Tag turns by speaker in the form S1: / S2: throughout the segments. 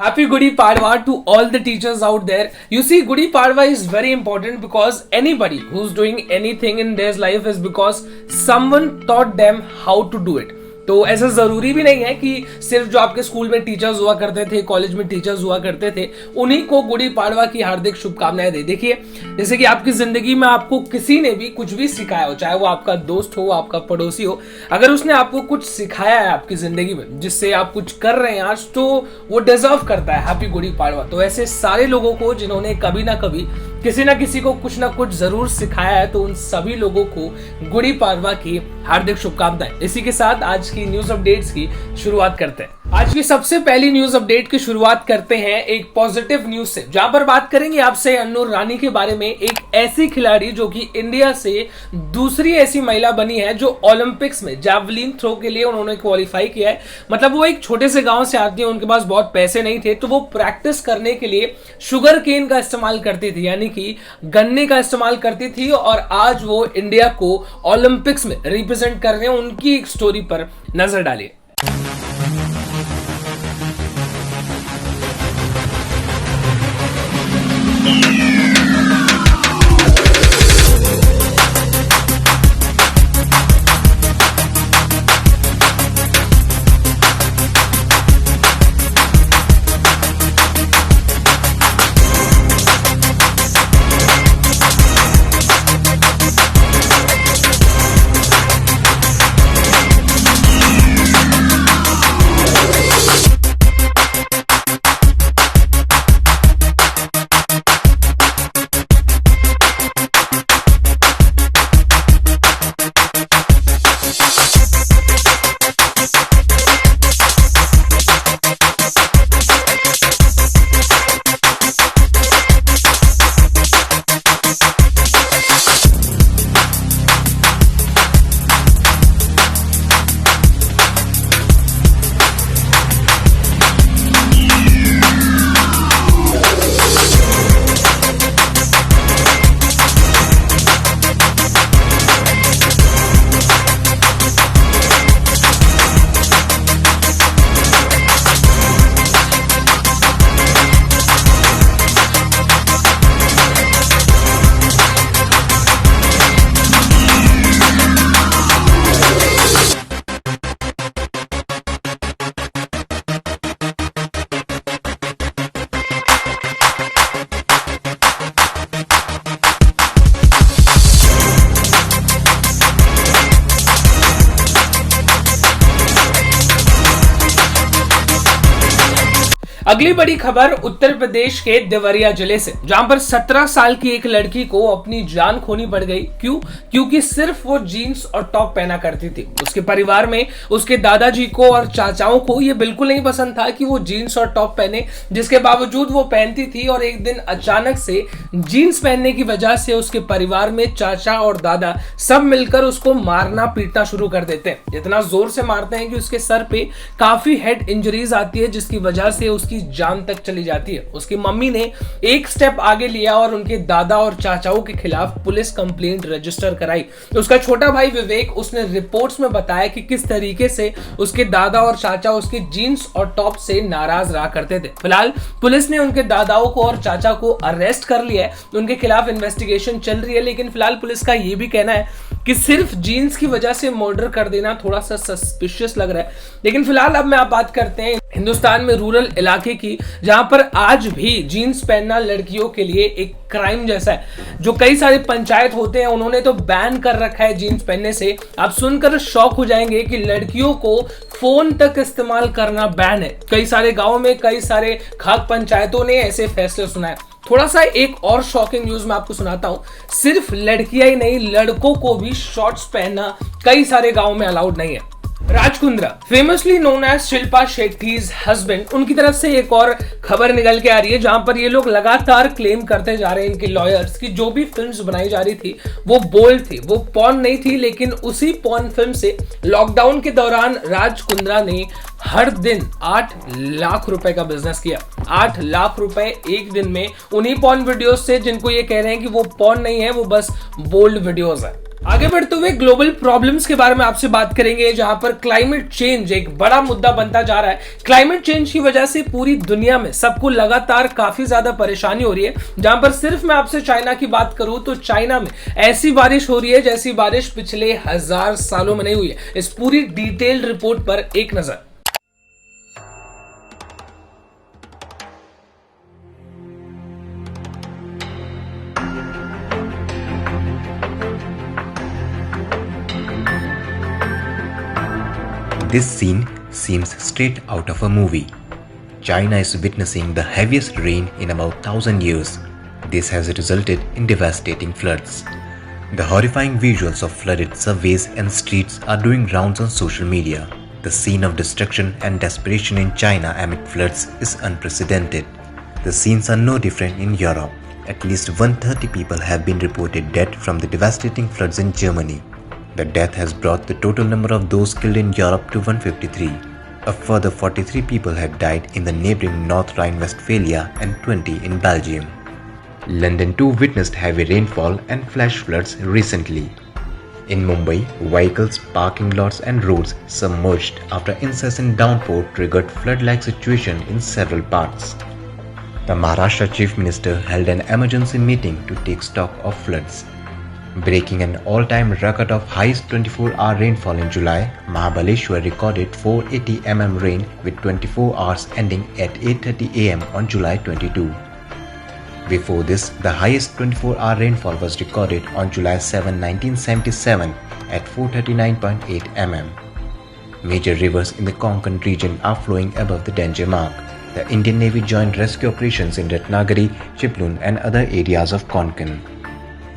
S1: Happy Gudi Padwa to all the teachers out there. You see, Gudi Padwa is very important because anybody who's doing anything in their life is because someone taught them how to do it. तो ऐसा जरूरी भी नहीं है कि सिर्फ जो आपके स्कूल में टीचर्स हुआ करते थे, कॉलेज में टीचर्स हुआ करते थे, उन्हीं को गुड़ी पाड़वा की हार्दिक शुभकामनाएं दे। देखिए, जैसे कि आपकी जिंदगी में आपको किसी ने भी कुछ भी सिखाया हो, चाहे वो आपका दोस्त हो, आपका पड़ोसी हो, अगर उसने आपको कुछ सिखाया है आपकी जिंदगी में जिससे आप कुछ कर रहे हैं आज, तो वो डिजर्व करता है हैप्पी गुड़ी पाड़वा। तो ऐसे सारे लोगों को जिन्होंने कभी ना कभी किसी ना किसी को कुछ ना कुछ जरूर सिखाया है, तो उन सभी लोगों को गुड़ी पाड़वा की हार्दिक शुभकामनाएं। इसी के साथ आज की न्यूज अपडेट्स की शुरुआत करते हैं। आज की सबसे पहली न्यूज अपडेट की शुरुआत करते हैं एक पॉजिटिव न्यूज से, जहां पर बात करेंगे आपसे अन्नू रानी के बारे में, एक ऐसी खिलाड़ी जो कि इंडिया से दूसरी ऐसी महिला बनी है जो ओलंपिक्स में जैवलिन थ्रो के लिए उन्होंने क्वालिफाई किया है। मतलब वो एक छोटे से गांव से आती है, उनके पास बहुत पैसे नहीं थे, तो वो प्रैक्टिस करने के लिए शुगर केन का इस्तेमाल करती थी, यानी कि गन्ने का इस्तेमाल करती थी, और आज वो इंडिया को ओलंपिक्स में रिप्रेजेंट कर रहे हैं। उनकी एक स्टोरी पर नजर डालिए। अगली बड़ी खबर उत्तर प्रदेश के देवरिया जिले से, जहां पर 17 साल की एक लड़की को अपनी जान खोनी पड़ गई। क्योंकि सिर्फ वो जीन्स और टॉप पहना करती थी। उसके परिवार में उसके दादाजी को और चाचाओं को ये बिल्कुल नहीं पसंद था कि वो जीन्स और टॉप पहने, जिसके बावजूद वो पहनती थी। और एक दिन अचानक से जीन्स पहनने की वजह से उसके परिवार में चाचा और दादा सब मिलकर उसको मारना पीटना शुरू कर देते हैं। इतना जोर से मारते हैं कि उसके सर पे काफी हेड इंजरीज आती है, जिसकी वजह से उसकी जान तक चली जाती है। उसकी मम्मी ने एक स्टेप आगे लिया और उनके दादा और चाचाओं के खिलाफ पुलिस कंप्लेंट रजिस्टर कराई। तो उसका छोटा भाई विवेक, उसने रिपोर्ट्स में बताया कि किस तरीके से उसके दादा और चाचा उसके जीन्स और टॉप से नाराज रहा करते थे। फिलहाल पुलिस ने उनके दादाओं को और चाचा को अरेस्ट कर लिया है, उनके खिलाफ इन्वेस्टिगेशन चल रही है। लेकिन फिलहाल पुलिस का यह भी कहना है कि सिर्फ जीन्स की वजह से मर्डर कर देना थोड़ा सा सस्पिशियस लग रहा है। लेकिन फिलहाल अब मैं आप बात करते हैं हिंदुस्तान में रूरल इलाके की, जहां पर आज भी जीन्स पहनना लड़कियों के लिए एक क्राइम जैसा है। जो कई सारे पंचायत होते हैं उन्होंने तो बैन कर रखा है जीन्स पहनने से। आप सुनकर शॉक हो जाएंगे कि लड़कियों को फोन तक इस्तेमाल करना बैन है। कई सारे गांवों में कई सारे खाक पंचायतों ने ऐसे फैसले सुनाए। थोड़ा सा एक और शॉकिंग न्यूज मैं आपको सुनाता हूं। सिर्फ लड़कियां ही नहीं, लड़कों को भी शॉर्ट्स पहनना कई सारे गांवों में अलाउड नहीं है। Raj Kundra, famously known as Shilpa Shetty's husband, उनकी तरफ से एक और खबर निकल के आ रही है, जहां पर ये लोग लगातार क्लेम करते जा रहे हैं, इनके लॉयर्स, की जो भी फिल्म्स बनाई जा रही थी वो बोल्ड थी, वो पॉर्न नहीं थी। लेकिन उसी पॉर्न फिल्म से लॉकडाउन के दौरान राज कुंद्रा ने हर दिन 8 लाख रुपए का बिजनेस किया। 8 लाख रुपए एक दिन में उन्हीं पॉर्न वीडियोस से, जिनको ये कह रहे हैं कि वो पॉर्न नहीं है, वो बस बोल्ड वीडियोस है। आगे बढ़ते हुए ग्लोबल प्रॉब्लम्स के बारे में आपसे बात करेंगे, जहां पर क्लाइमेट चेंज एक बड़ा मुद्दा बनता जा रहा है। क्लाइमेट चेंज की वजह से पूरी दुनिया में सबको लगातार काफी ज्यादा परेशानी हो रही है। जहां पर सिर्फ मैं आपसे चाइना की बात करूं तो चाइना में ऐसी बारिश हो रही है जैसी बारिश पिछले 1000 सालों में नहीं हुई है। इस पूरी डिटेल्ड रिपोर्ट पर एक नजर।
S2: This scene seems straight out of a movie. China is witnessing the heaviest rain in about 1000 years. This has resulted in devastating floods. The horrifying visuals of flooded subways and streets are doing rounds on social media. The scene of destruction and desperation in China amid floods is unprecedented. The scenes are no different in Europe. At least 130 people have been reported dead from the devastating floods in Germany. The death has brought the total number of those killed in Europe to 153. A further 43 people have died in the neighbouring North Rhine-Westphalia and 20 in Belgium. London too witnessed heavy rainfall and flash floods recently. In Mumbai, vehicles, parking lots and roads submerged after incessant downpour triggered flood-like situation in several parts. The Maharashtra Chief Minister held an emergency meeting to take stock of floods. Breaking an all-time record of highest 24-hour rainfall in July, Mahabaleshwar recorded 480 mm rain with 24 hours ending at 8:30 am on July 22. Before this, the highest 24-hour rainfall was recorded on July 7, 1977 at 439.8 mm. Major rivers in the Konkan region are flowing above the danger mark. The Indian Navy joined rescue operations in Ratnagiri, Chiplun and other areas of Konkan.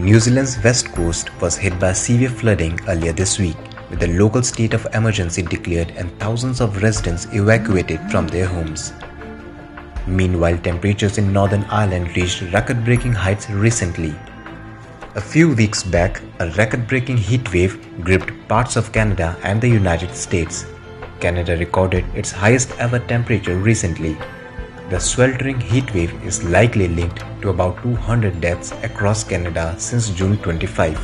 S2: New Zealand's west coast was hit by severe flooding earlier this week, with the local state of emergency declared and thousands of residents evacuated from their homes. Meanwhile, temperatures in Northern Ireland reached record-breaking heights recently. A few weeks back, a record-breaking heat wave gripped parts of Canada and the United States. Canada recorded its highest ever temperature recently. The sweltering heat wave is likely linked to about 200 deaths across Canada since June 25.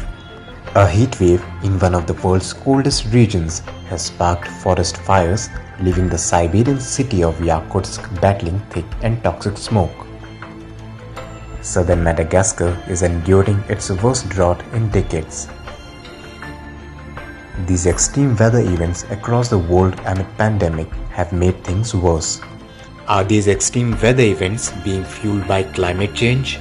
S2: A heat wave in one of the world's coldest regions has sparked forest fires, leaving the Siberian city of Yakutsk battling thick and toxic smoke. Southern Madagascar is enduring its worst drought in decades. These extreme weather events across the world amid pandemic have made things worse. Are these extreme weather events being fueled by climate change?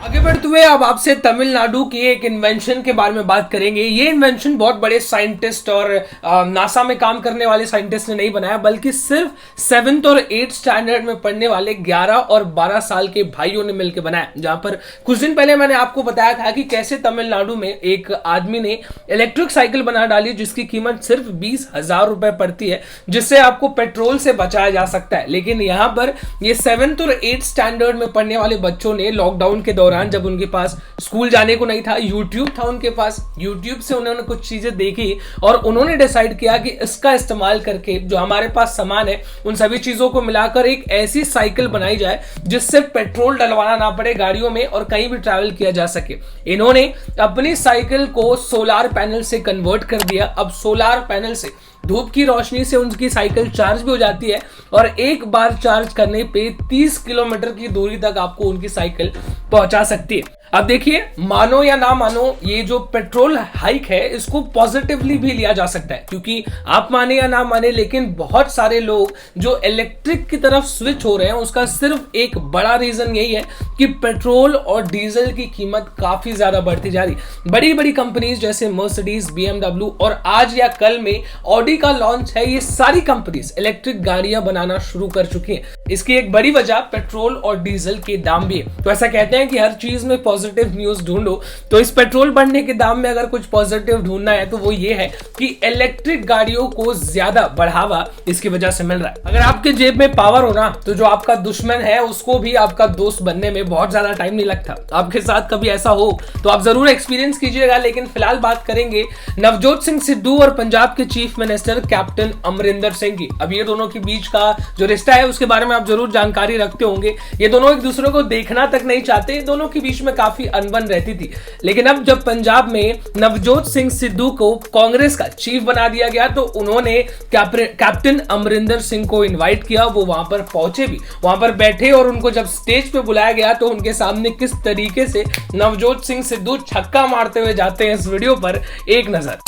S1: आगे बढ़ते हुए अब आपसे तमिलनाडु की एक invention के बारे में बात करेंगे। ये इन्वेंशन बहुत बड़े साइंटिस्ट और नासा में काम करने वाले साइंटिस्ट ने नहीं बनाया, बल्कि सिर्फ 7th और 8th स्टैंडर्ड में पढ़ने वाले 11 और 12 साल के भाइयों ने मिलकर बनाया। जहां पर कुछ दिन पहले मैंने आपको बताया था कि कैसे तमिलनाडु में एक आदमी ने इलेक्ट्रिक साइकिल बना डाली जिसकी कीमत सिर्फ 20,000 रुपए पड़ती है, जिससे आपको पेट्रोल से बचाया जा सकता है। लेकिन यहां पर ये 7th और 8th स्टैंडर्ड में पढ़ने वाले बच्चों ने लॉकडाउन के दौरान, जब उनके पास स्कूल जाने को नहीं था, यूट्यूब था उनके पास, यूट्यूब से उन्होंने कुछ चीजें देखी और उन्होंने डिसाइड किया कि इसका इस्तेमाल करके जो हमारे पास सामान है उन सभी चीजों को मिलाकर एक ऐसी साइकिल बनाई जाए जिससे पेट्रोल डलवाना ना पड़े गाड़ियों में और कहीं भी ट्रैवल किया जा सके। इन्होंने अपनी साइकिल को सोलार पैनल से कन्वर्ट कर दिया। अब सोलार पैनल से धूप की रोशनी से उनकी साइकिल चार्ज भी हो जाती है और एक बार चार्ज करने पे 30 किलोमीटर की दूरी तक आपको उनकी साइकिल पहुंचा सकती है। अब देखिए, मानो या ना मानो, ये जो पेट्रोल हाइक है इसको पॉजिटिवली भी लिया जा सकता है, क्योंकि आप माने या ना माने लेकिन बहुत सारे लोग जो इलेक्ट्रिक की तरफ स्विच हो रहे हैं उसका सिर्फ एक बड़ा रीजन यही है कि पेट्रोल और डीजल की कीमत काफी ज्यादा बढ़ती जा रही। बड़ी बड़ी कंपनीज जैसे मर्सिडीज, BMW और आज या कल में ऑडी का लॉन्च है, ये सारी कंपनीज इलेक्ट्रिक गाड़ियां बनाना शुरू कर चुकी हैं। इसकी एक बड़ी वजह पेट्रोल और डीजल के दाम भी है। तो ऐसा कहते हैं कि हर चीज में पॉजिटिव न्यूज ढूंढो, तो इस पेट्रोल बढ़ने के दाम में अगर कुछ पॉजिटिव ढूंढना है तो वो ये है कि इलेक्ट्रिक गाड़ियों को ज्यादा बढ़ावा इसकी वजह से मिल रहा है। अगर आपके जेब में पावर हो ना, तो जो आपका दुश्मन है उसको भी आपका दोस्त बनने में बहुत ज्यादा टाइम नहीं लगता। आपके साथ कभी ऐसा हो तो आप जरूर एक्सपीरियंस कीजिएगा। लेकिन फिलहाल बात करेंगे नवजोत सिंह सिद्धू और पंजाब के chief minister captain Amarinder Singh की। अब ये दोनों के बीच का जो रिश्ता है उसके बारे में में आप जरूर जानकारी रखते होंगे। ये दोनों एक दूसरे को देखना तक नहीं चाहते, दोनों के बीच में काफी अनबन रहती थी। लेकिन अब जब पंजाब में नवजोत सिंह सिद्धू को कांग्रेस का चीफ बना दिया गया तो उन्होंने कैप्टन अमरिंदर सिंह को इनवाइट किया। वो वहां पर पहुंचे भी, वहां पर बैठे और उनको जब स्टेज पे बुलाया गया तो उनके सामने किस तरीके से नवजोत सिंह सिद्धू छक्का मारते हुए जाते हैं, इस वीडियो पर एक नजर।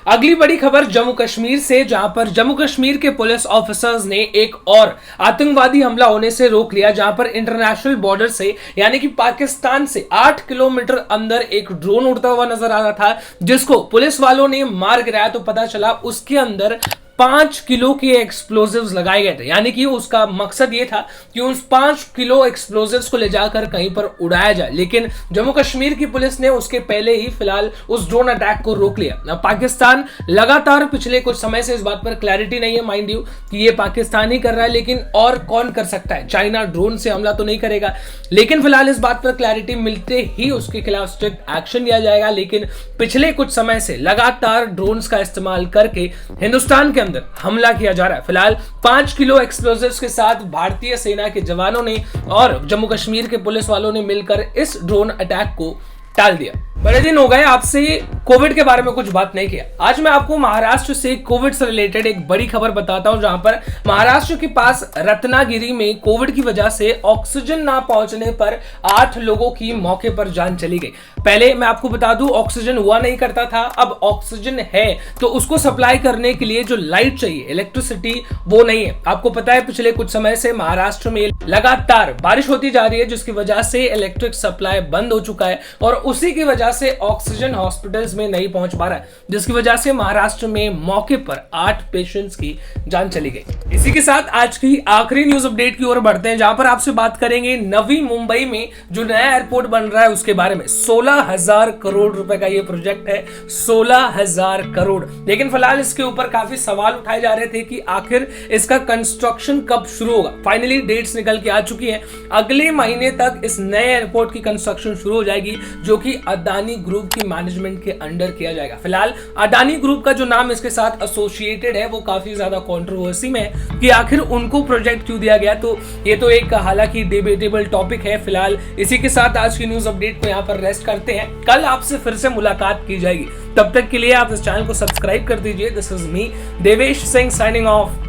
S1: अगली बड़ी खबर जम्मू कश्मीर से, जहां पर जम्मू कश्मीर के पुलिस ऑफिसर्स ने एक और आतंकवादी हमला होने से रोक लिया, जहां पर इंटरनेशनल बॉर्डर से यानी कि पाकिस्तान से 8 किलोमीटर अंदर एक ड्रोन उड़ता हुआ नजर आ रहा था, जिसको पुलिस वालों ने मार गिराया। तो पता चला उसके अंदर 5 किलो के एक्सप्लोजिव्स लगाए गए थे, यानी कि उसका मकसद ये था कि उस 5 किलो एक्सप्लोजिव्स को ले जाकर कहीं पर उड़ाया जाए। लेकिन जम्मू कश्मीर की पुलिस ने उसके पहले ही फिलहाल उस ड्रोन अटैक को रोक लिया। अब पाकिस्तान लगातार पिछले कुछ समय से इस बात पर क्लैरिटी नहीं है माइंड यू कि ये पाकिस्तान ही कर रहा है, लेकिन और कौन कर सकता है? चाइना ड्रोन से हमला तो नहीं करेगा, लेकिन फिलहाल इस बात पर क्लैरिटी मिलते ही उसके खिलाफ स्ट्रिक्ट एक्शन लिया जाएगा। लेकिन पिछले कुछ समय से लगातार ड्रोन्स का इस्तेमाल करके हिंदुस्तान के हमला किया जा रहा है। फिलहाल 5 किलो एक्सप्लोजिव्स के साथ भारतीय सेना के जवानों ने और जम्मू कश्मीर के पुलिस वालों ने मिलकर इस ड्रोन अटैक को टाल दिया। बड़े दिन हो गए आपसे कोविड के बारे में कुछ बात नहीं किया। आज मैं आपको महाराष्ट्र से कोविड से रिलेटेड एक बड़ी खबर बताता हूं, जहां पर महाराष्ट्र के पास रत्नागिरी में कोविड की वजह से ऑक्सीजन ना पहुंचने पर 8 लोगों की मौके पर जान चली गई। पहले मैं आपको बता दूं, ऑक्सीजन हुआ नहीं करता था, अब ऑक्सीजन है तो उसको सप्लाई करने के लिए जो लाइट चाहिए, इलेक्ट्रिसिटी, वो नहीं है। आपको पता है पिछले कुछ समय से महाराष्ट्र में लगातार बारिश होती जा रही है, जिसकी वजह से इलेक्ट्रिक सप्लाई बंद हो चुका है और उसी की वजह से ऑक्सीजन हॉस्पिटल्स में नहीं पहुंच पा रहा है, जिसकी वजह से महाराष्ट्र में मौके पर 8 पेशेंट्स की जान चली गई। इसी के साथ आज की आखिरी न्यूज अपडेट की ओर बढ़ते हैं, जहां पर आपसे बात करेंगे नवी मुंबई में जो नया एयरपोर्ट बन रहा है उसके बारे में। 16,000 करोड़ रुपए का ये प्रोजेक्ट है, 16,000 करोड़। लेकिन फिलहाल इसके ऊपर काफी सवाल उठाए जा रहे थे कि आखिर इसका कंस्ट्रक्शन कब शुरू होगा। फाइनली डेट्स निकल के आ चुकी है, अगले महीने तक इस नए एयरपोर्ट की कंस्ट्रक्शन शुरू हो जाएगी, जो कि अदानी ग्रुप की मैनेजमेंट के अंडर किया जाएगा। फिलहाल अदानी ग्रुप का जो नाम इसके साथ एसोसिएटेड है वो काफी ज्यादा कंट्रोवर्सी में है कि आखिर उनको प्रोजेक्ट क्यों दिया गया। तो ये तो एक हालांकि डिबेटेबल टॉपिक है। फिलहाल इसी के साथ आज की न्यूज अपडेट को यहाँ पर रेस्ट करते हैं, कल आपसे फिर से मुलाकात की जाएगी। तब तक के लिए आप इस चैनल को सब्सक्राइब कर दीजिए। This is me Devesh Singh signing off.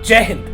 S1: जय हिंद।